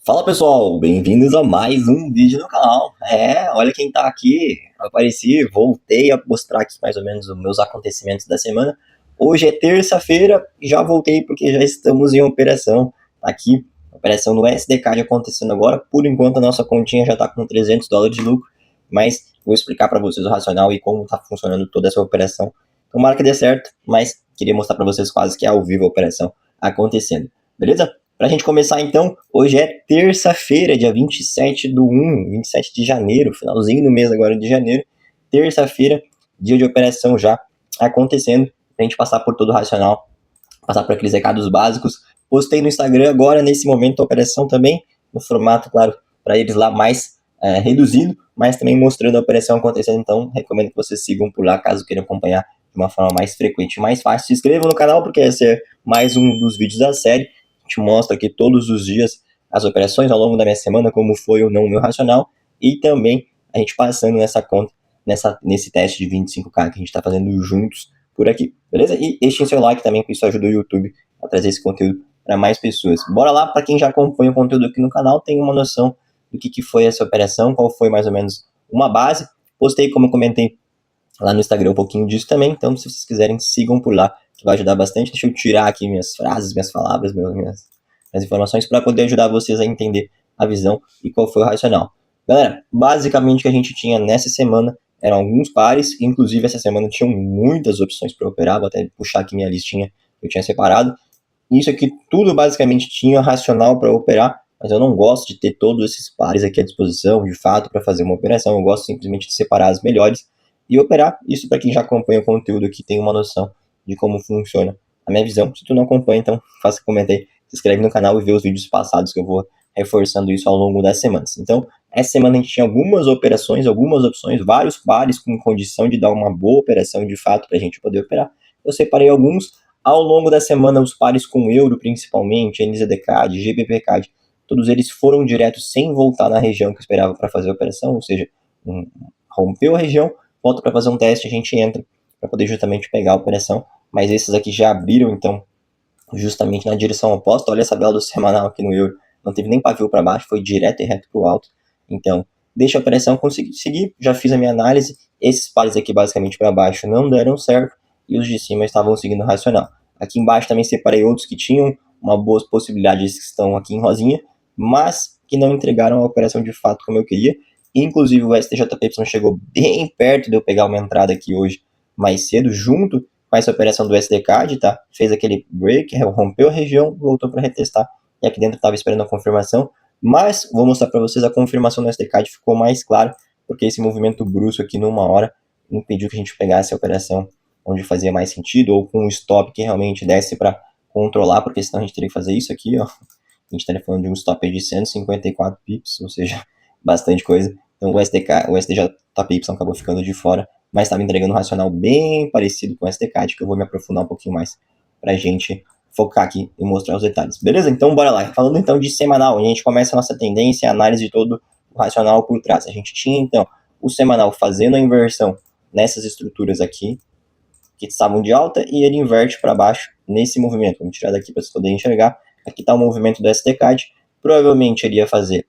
Fala pessoal, bem-vindos a mais um vídeo no canal. Olha quem tá aqui. Apareci, voltei a mostrar aqui mais ou menos os meus acontecimentos da semana. Hoje é terça-feira e já voltei porque já estamos em operação. Tá aqui, operação no SDCAD acontecendo agora. Por enquanto a nossa continha já tá com $300 de lucro, mas vou explicar para vocês o racional e como tá funcionando toda essa operação. Tomara que dê certo, mas queria mostrar para vocês quase que ao vivo a operação acontecendo. Beleza? Pra gente começar então, hoje é terça-feira, dia 27 de janeiro, finalzinho do mês agora de janeiro, terça-feira, dia de operação já acontecendo, pra gente passar por todo o racional, passar por aqueles recados básicos. Postei no Instagram agora, nesse momento, a operação também, no formato, claro, para eles lá mais reduzido, mas também mostrando a operação acontecendo, então recomendo que vocês sigam por lá, caso queiram acompanhar de uma forma mais frequente e mais fácil. Se inscrevam no canal, porque esse é mais um dos vídeos da série. A gente mostra aqui todos os dias as operações ao longo da minha semana, como foi ou não o meu racional, e também a gente passando nessa conta, nesse teste de 25K que a gente está fazendo juntos por aqui, beleza? E deixem seu like também, que isso ajuda o YouTube a trazer esse conteúdo para mais pessoas. Bora lá, para quem já acompanha o conteúdo aqui no canal, tem uma noção do que foi essa operação, qual foi mais ou menos uma base. Postei, como eu comentei lá no Instagram, um pouquinho disso também, então se vocês quiserem, sigam por lá, que vai ajudar bastante. Deixa eu tirar aqui minhas frases, minhas palavras, minhas informações para poder ajudar vocês a entender a visão e qual foi o racional. Galera, basicamente o que a gente tinha nessa semana eram alguns pares, inclusive essa semana tinham muitas opções para operar, vou até puxar aqui minha listinha que eu tinha separado. Isso aqui tudo basicamente tinha racional para operar, mas eu não gosto de ter todos esses pares aqui à disposição, de fato, para fazer uma operação. Eu gosto simplesmente de separar as melhores e operar. Isso para quem já acompanha o conteúdo aqui tem uma noção de como funciona a minha visão. Se tu não acompanha, então faça comentário, se inscreve no canal e vê os vídeos passados que eu vou reforçando isso ao longo das semanas. Então, essa semana a gente tinha algumas operações, algumas opções, vários pares com condição de dar uma boa operação de fato para a gente poder operar. Eu separei alguns. Ao longo da semana, os pares com euro, principalmente, NZD-CAD, GBP-CAD, todos eles foram diretos sem voltar na região que eu esperava para fazer a operação, ou seja, rompeu a região, volta para fazer um teste, a gente entra para poder justamente pegar a operação, mas esses aqui já abriram, então, justamente na direção oposta. Olha essa bela do semanal aqui no euro, não teve nem pavio para baixo, foi direto e reto para o alto. Então, deixa a operação conseguir seguir, já fiz a minha análise, esses pares aqui basicamente para baixo não deram certo, e os de cima estavam seguindo o racional. Aqui embaixo também separei outros que tinham uma boa possibilidade, esses que estão aqui em rosinha, mas que não entregaram a operação de fato como eu queria. Inclusive o STJPY chegou bem perto de eu pegar uma entrada aqui hoje mais cedo, junto com essa operação do SDCAD, tá? Fez aquele break, rompeu a região, voltou para retestar, e aqui dentro estava esperando a confirmação, mas vou mostrar para vocês a confirmação do SDCAD, ficou mais claro, porque esse movimento brusco aqui numa hora impediu que a gente pegasse a operação onde fazia mais sentido, ou com um stop que realmente desse para controlar, porque senão a gente teria que fazer isso aqui, ó. A gente estaria falando de um stop de 154 pips, ou seja, bastante coisa. Então o SDJPY acabou ficando de fora, mas estava entregando um racional bem parecido com o SDCAD, que eu vou me aprofundar um pouquinho mais para a gente focar aqui e mostrar os detalhes. Beleza? Então bora lá. Falando então de semanal, a gente começa a nossa tendência, a análise de todo o racional por trás. A gente tinha então o semanal fazendo a inversão nessas estruturas aqui, que estavam de alta, e ele inverte para baixo nesse movimento. Vamos tirar daqui para vocês poderem enxergar. Aqui está o movimento do SDCAD. Provavelmente ele ia fazer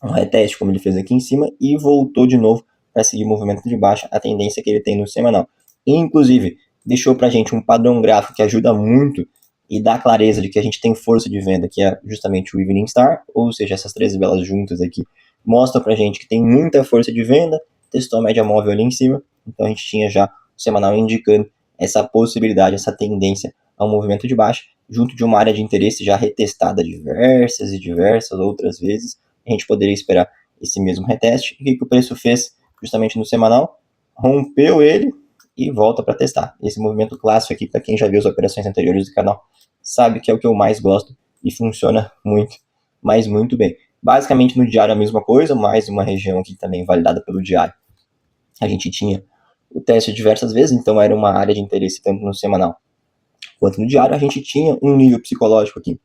um reteste, como ele fez aqui em cima, e voltou de novo para seguir o movimento de baixa, a tendência que ele tem no semanal. Inclusive, deixou para a gente um padrão gráfico que ajuda muito e dá clareza de que a gente tem força de venda, que é justamente o Evening Star, ou seja, essas três velas juntas aqui, mostra para a gente que tem muita força de venda, testou a média móvel ali em cima, então a gente tinha já o semanal indicando essa possibilidade, essa tendência ao movimento de baixa, junto de uma área de interesse já retestada diversas e diversas outras vezes. A gente poderia esperar esse mesmo reteste. E o que o preço fez justamente no semanal? Rompeu ele e volta para testar. Esse movimento clássico aqui, para quem já viu as operações anteriores do canal, sabe que é o que eu mais gosto e funciona muito, mas muito bem. Basicamente no diário a mesma coisa, mais uma região aqui também validada pelo diário. A gente tinha o teste diversas vezes, então era uma área de interesse tanto no semanal quanto no diário. A gente tinha um nível psicológico aqui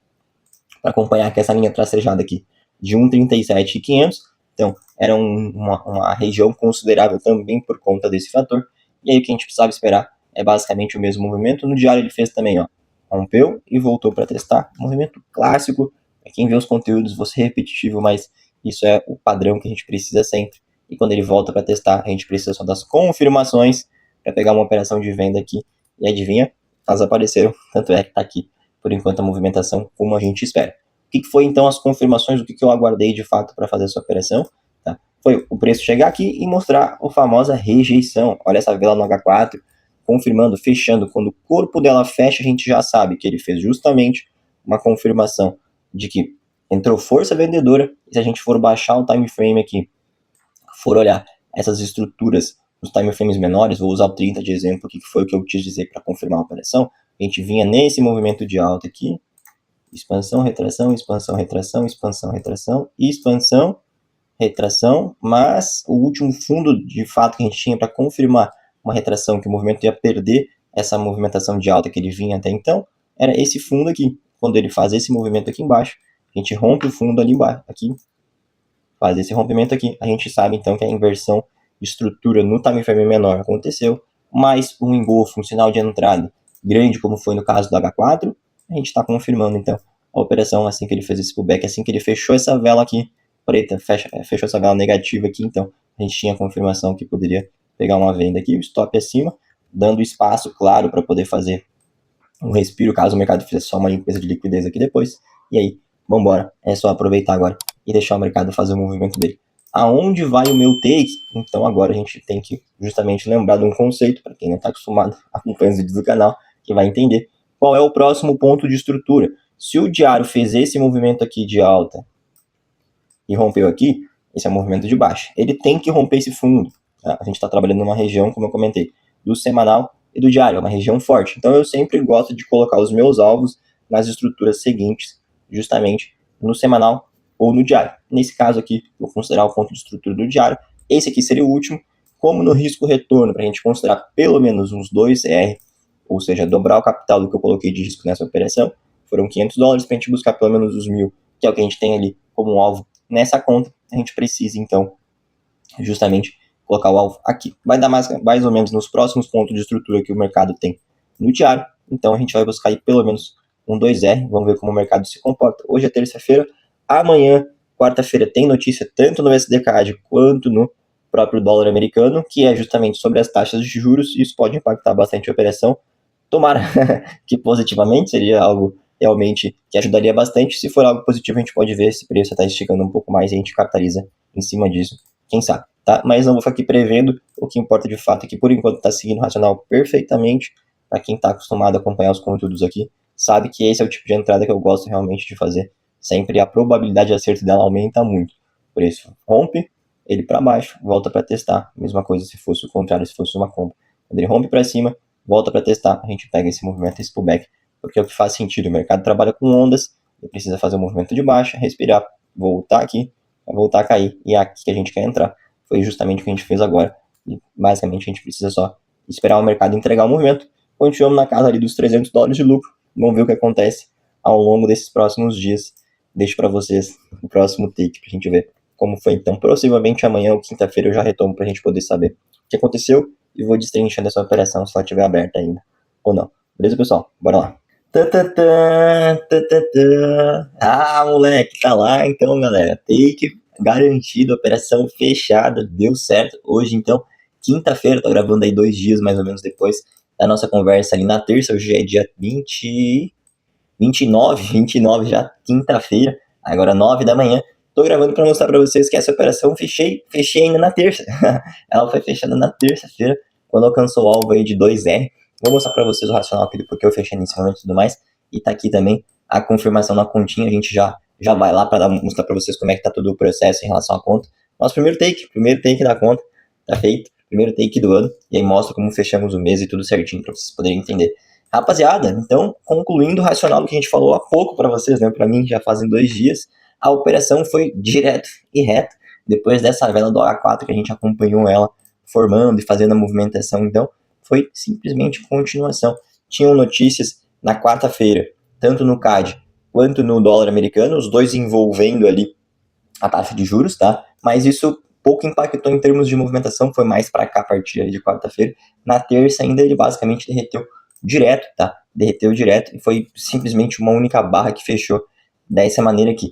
para acompanhar que essa linha tracejada aqui de 1,37,500, então era uma região considerável também por conta desse fator. E aí o que a gente precisava esperar é basicamente o mesmo movimento. No diário ele fez também, ó, rompeu e voltou para testar, movimento clássico Para quem vê os conteúdos, vou ser repetitivo, mas isso é o padrão que a gente precisa sempre. E quando ele volta para testar, a gente precisa só das confirmações para pegar uma operação de venda aqui. E adivinha? Elas apareceram, tanto é que está aqui, por enquanto, a movimentação como a gente espera. O que foi então as confirmações, o que eu aguardei de fato para fazer essa operação? Tá? Foi o preço chegar aqui e mostrar a famosa rejeição. Olha essa vela no H4, confirmando, fechando. Quando o corpo dela fecha, a gente já sabe que ele fez justamente uma confirmação de que entrou força vendedora. E se a gente for baixar o time frame aqui, for olhar essas estruturas nos time frames menores, vou usar o 30 de exemplo, que foi o que eu quis dizer para confirmar a operação. A gente vinha nesse movimento de alta aqui, expansão, retração, expansão, retração, expansão, retração, expansão, retração, mas o último fundo de fato que a gente tinha para confirmar uma retração, que o movimento ia perder essa movimentação de alta que ele vinha até então, era esse fundo aqui. Quando ele faz esse movimento aqui embaixo, a gente rompe o fundo ali embaixo, aqui, faz esse rompimento aqui. A gente sabe então que a inversão de estrutura no time frame menor aconteceu, mais um engolfo, um sinal de entrada grande, como foi no caso do H4, a gente está confirmando então a operação assim que ele fez esse pullback, assim que ele fechou essa vela aqui preta, fechou essa vela negativa aqui, então a gente tinha a confirmação que poderia pegar uma venda aqui, o stop acima, dando espaço, claro, para poder fazer um respiro, caso o mercado fizesse só uma limpeza de liquidez aqui depois, e aí, vambora, é só aproveitar agora e deixar o mercado fazer o movimento dele. Aonde vai o meu take? Então agora a gente tem que justamente lembrar de um conceito, para quem não está acostumado a acompanhar os vídeos do canal, que vai entender qual é o próximo ponto de estrutura. Se o diário fez esse movimento aqui de alta e rompeu aqui, esse é o movimento de baixa. Ele tem que romper esse fundo. Tá? A gente está trabalhando numa região, como eu comentei, do semanal e do diário, é uma região forte. Então eu sempre gosto de colocar os meus alvos nas estruturas seguintes, justamente no semanal ou no diário. Nesse caso aqui, vou considerar o ponto de estrutura do diário. Esse aqui seria o último, como no risco-retorno, para a gente considerar pelo menos uns 2R, ou seja, dobrar o capital do que eu coloquei de risco nessa operação. Foram $500 para a gente buscar pelo menos os 1.000, que é o que a gente tem ali como um alvo nessa conta. A gente precisa, então, justamente colocar o alvo aqui. Vai dar mais ou menos nos próximos pontos de estrutura que o mercado tem no diário. Então, a gente vai buscar aí pelo menos um 2R. Vamos ver como o mercado se comporta. Hoje é terça-feira. Amanhã, quarta-feira, tem notícia tanto no SDCAD quanto no próprio dólar americano, que é justamente sobre as taxas de juros. Isso pode impactar bastante a operação. Tomara que positivamente, seria algo realmente que ajudaria bastante. Se for algo positivo, a gente pode ver esse preço está esticando um pouco mais e a gente capitaliza em cima disso, quem sabe, tá? Mas não vou ficar aqui prevendo. O que importa de fato é que por enquanto está seguindo o racional perfeitamente. Para quem está acostumado a acompanhar os conteúdos aqui, sabe que esse é o tipo de entrada que eu gosto realmente de fazer. Sempre a probabilidade de acerto dela aumenta muito. O preço rompe, ele para baixo, volta para testar. Mesma coisa se fosse o contrário, se fosse uma compra. Quando ele rompe para cima, volta para testar, a gente pega esse movimento, esse pullback, porque é o que faz sentido. O mercado trabalha com ondas, ele precisa fazer um movimento de baixa, respirar, voltar aqui, voltar a cair, e é aqui que a gente quer entrar. Foi justamente o que a gente fez agora. E basicamente a gente precisa só esperar o mercado entregar o movimento. Continuamos na casa ali dos $300 de lucro. Vamos ver o que acontece ao longo desses próximos dias. Deixo para vocês o próximo take pra gente ver como foi. Então, possivelmente amanhã ou quinta-feira eu já retomo pra gente poder saber o que aconteceu e vou destrinchando essa operação se ela estiver aberta ainda ou não. Beleza, pessoal? Bora lá. Ah, moleque, tá lá então, galera. Take garantido, operação fechada, deu certo. Hoje, então, quinta-feira, tô gravando aí 2 dias mais ou menos depois da nossa conversa ali na terça. Hoje é dia 29 já, quinta-feira, agora 9 da manhã. Tô gravando para mostrar para vocês que essa operação fechei ainda na terça. Ela foi fechada na terça-feira, quando alcançou o alvo aí de 2R. Vou mostrar para vocês o racional aqui do porquê eu fechei nesse momento e tudo mais. E tá aqui também a confirmação na continha. A gente já vai lá para mostrar para vocês como é que tá todo o processo em relação à conta. Nosso primeiro take da conta, tá feito. Primeiro take do ano. E aí mostra como fechamos o mês e tudo certinho para vocês poderem entender. Rapaziada, então, concluindo o racional do que a gente falou há pouco para vocês, né? Para mim já fazem 2 dias, a operação foi direto e reto. Depois dessa vela do H4 que a gente acompanhou ela formando e fazendo a movimentação, então, foi simplesmente continuação. Tinham notícias na quarta-feira, tanto no CAD quanto no dólar americano, os dois envolvendo ali a taxa de juros, tá? Mas isso pouco impactou em termos de movimentação, foi mais para cá a partir de quarta-feira. Na terça ainda ele basicamente derreteu direto, tá? Derreteu direto e foi simplesmente uma única barra que fechou dessa maneira aqui.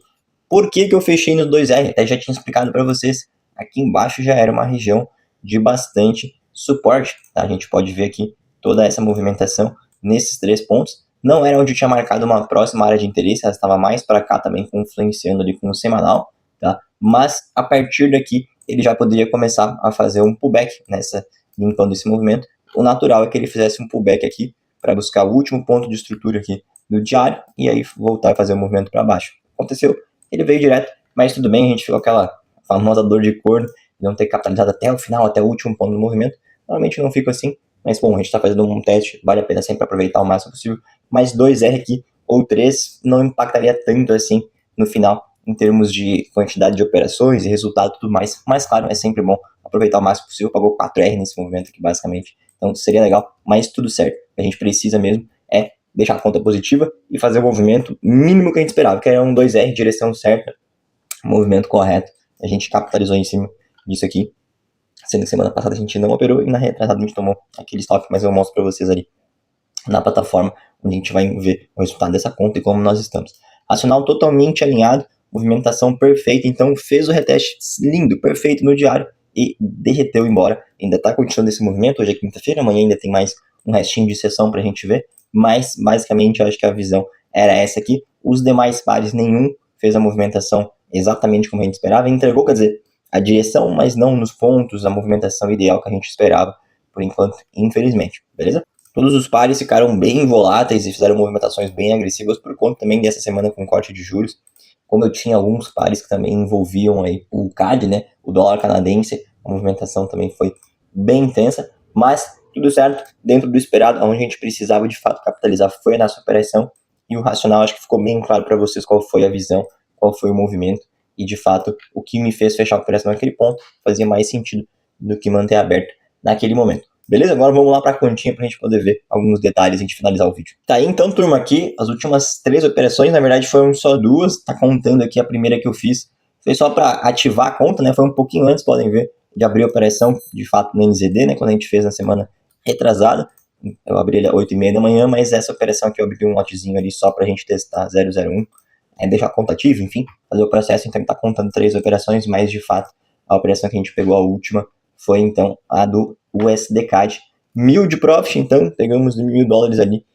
Por que eu fechei nos 2R? Até já tinha explicado para vocês. Aqui embaixo já era uma região de bastante suporte. Tá? A gente pode ver aqui toda essa movimentação nesses 3 pontos. Não era onde eu tinha marcado uma próxima área de interesse, ela estava mais para cá também, influenciando ali com o semanal. Tá? Mas a partir daqui ele já poderia começar a fazer um pullback limpando esse movimento. O natural é que ele fizesse um pullback aqui para buscar o último ponto de estrutura aqui do diário e aí voltar a fazer o movimento para baixo. Aconteceu, ele veio direto, mas tudo bem, a gente ficou aquela famosa dor de corno de não ter capitalizado até o final, até o último ponto do movimento. Normalmente não fica assim, mas bom, a gente está fazendo um teste, vale a pena sempre aproveitar o máximo possível. Mas 2R aqui ou 3 não impactaria tanto assim no final, em termos de quantidade de operações e resultado e tudo mais. Mas claro, é sempre bom aproveitar o máximo possível. Pagou 4R nesse movimento aqui, basicamente. Então seria legal, mas tudo certo. A gente precisa mesmo é deixar a conta positiva e fazer o movimento mínimo que a gente esperava, que era um 2R, direção certa, movimento correto. A gente capitalizou em cima disso aqui. Sendo que semana passada a gente não operou e na retrasada a gente tomou aquele stop, mas eu mostro para vocês ali na plataforma, onde a gente vai ver o resultado dessa conta e como nós estamos. Racional totalmente alinhado, movimentação perfeita, então fez o reteste lindo, perfeito no diário e derreteu embora. Ainda está continuando esse movimento, hoje é quinta-feira, amanhã ainda tem mais um restinho de sessão para a gente ver, mas basicamente eu acho que a visão era essa aqui. Os demais pares, nenhum fez a movimentação exatamente como a gente esperava, entregou, quer dizer, a direção, mas não nos pontos, a movimentação ideal que a gente esperava, por enquanto, infelizmente, beleza? Todos os pares ficaram bem voláteis e fizeram movimentações bem agressivas por conta também dessa semana com corte de juros. Como eu tinha alguns pares que também envolviam aí o CAD, né, o dólar canadense, a movimentação também foi bem intensa, mas tudo certo, dentro do esperado, onde a gente precisava de fato capitalizar foi a nossa operação, e o racional acho que ficou bem claro para vocês qual foi a visão, qual foi o movimento, e de fato o que me fez fechar a operação naquele ponto fazia mais sentido do que manter aberto naquele momento. Beleza? Agora vamos lá para a continha para a gente poder ver alguns detalhes e a gente finalizar o vídeo. Tá aí então, turma, aqui as últimas 3 operações, na verdade foram só 2, tá contando aqui a primeira que eu fiz, foi só para ativar a conta, né? Foi um pouquinho antes, podem ver, de abrir a operação, de fato, no NZD, né? Quando a gente fez na semana retrasada. Eu abri ele às 8h30 da manhã, mas essa operação aqui eu abri um lotezinho ali só para a gente testar 001, deixar a conta ativa, enfim, fazer o processo. Então ele tá contando 3 operações, mas de fato a operação que a gente pegou, a última, foi então a do USDCAD. 1.000 de profit, então pegamos $1.000 ali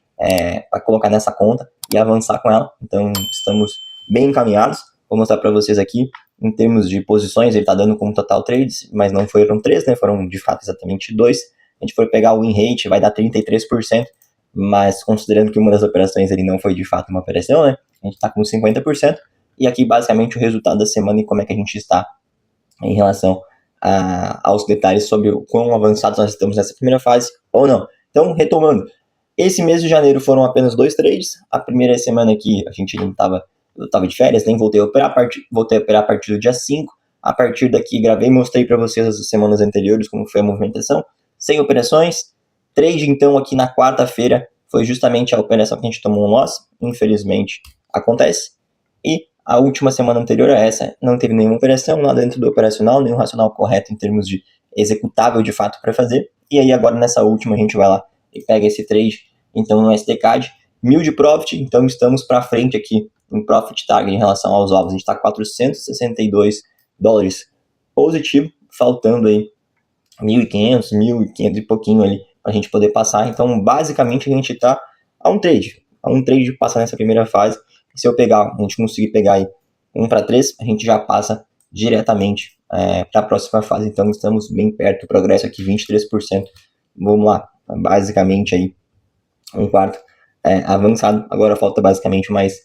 para colocar nessa conta e avançar com ela. Então estamos bem encaminhados. Vou mostrar para vocês aqui em termos de posições. Ele está dando como total trades, mas não foram 3, né? Foram de fato exatamente 2. A gente for pegar o win rate, vai dar 33%, mas considerando que uma das operações ele não foi de fato uma operação, né? A gente está com 50%. E aqui basicamente o resultado da semana e como é que a gente está em relação aos detalhes sobre o quão avançados nós estamos nessa primeira fase ou não. Então, retomando, esse mês de janeiro foram apenas 2 trades. A primeira semana aqui a gente não estava, eu estava de férias, nem voltei a operar a partir do dia 5. A partir daqui gravei e mostrei para vocês as semanas anteriores como foi a movimentação, sem operações. Trade então aqui na quarta-feira foi justamente a operação que a gente tomou um loss, infelizmente acontece. E a última semana anterior a essa não teve nenhuma operação, nada dentro do operacional, nenhum racional correto em termos de executável de fato para fazer. E aí agora nessa última a gente vai lá e pega esse trade, então no SDCAD, 1.000 de profit, então estamos para frente aqui em profit target em relação aos ovos. A gente está $462 positivo, faltando aí 1.500 e pouquinho ali para a gente poder passar. Então basicamente a gente está a um trade de passar nessa primeira fase. Se a gente conseguir pegar aí 1 para 3, a gente já passa diretamente para a próxima fase. Então estamos bem perto do progresso aqui, 23%. Vamos lá, basicamente aí um quarto avançado. Agora falta basicamente mais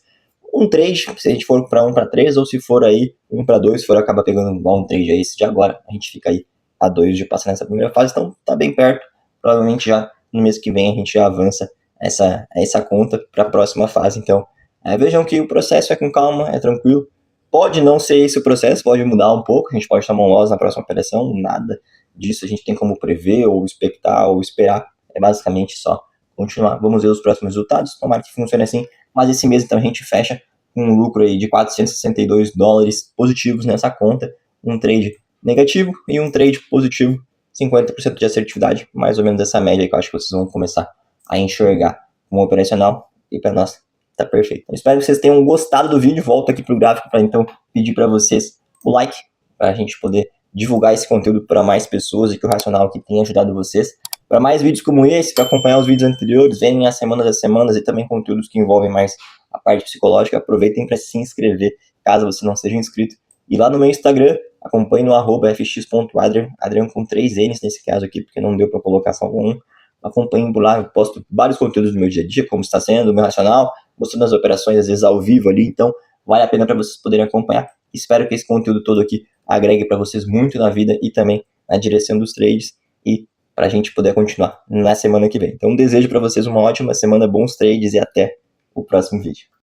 um trade, se a gente for para 1 para 3, ou se for aí 1 para 2, se for acaba pegando um trade aí, esse de agora, a gente fica aí a 2 de passar nessa primeira fase. Então tá bem perto, provavelmente já no mês que vem a gente já avança essa conta para a próxima fase. Então vejam que o processo é com calma, é tranquilo. Pode não ser esse o processo, pode mudar um pouco, a gente pode tomar um loss na próxima operação, nada disso a gente tem como prever, ou expectar, ou esperar. É basicamente só continuar. Vamos ver os próximos resultados, tomara que funcione assim. Mas esse mês então a gente fecha com um lucro aí de $462 positivos nessa conta, um trade negativo e um trade positivo, 50% de assertividade, mais ou menos essa média que eu acho que vocês vão começar a enxergar como operacional e para nós Tá perfeito. Eu espero que vocês tenham gostado do vídeo. Volto aqui pro gráfico para então pedir para vocês o like, para a gente poder divulgar esse conteúdo para mais pessoas e que o Racional aqui tenha ajudado vocês. Para mais vídeos como esse, para acompanhar os vídeos anteriores, verem as semanas e também conteúdos que envolvem mais a parte psicológica, aproveitem para se inscrever, caso você não seja inscrito. E lá no meu Instagram, acompanhe no @fx.adrian, Adrian com 3 N's nesse caso aqui, porque não deu para colocar só um. Acompanhem por lá, eu posto vários conteúdos do meu dia a dia, como está sendo o meu Racional, mostrando as operações, às vezes ao vivo ali, então vale a pena para vocês poderem acompanhar. Espero que esse conteúdo todo aqui agregue para vocês muito na vida e também na direção dos trades e para a gente poder continuar na semana que vem. Então desejo para vocês uma ótima semana, bons trades e até o próximo vídeo.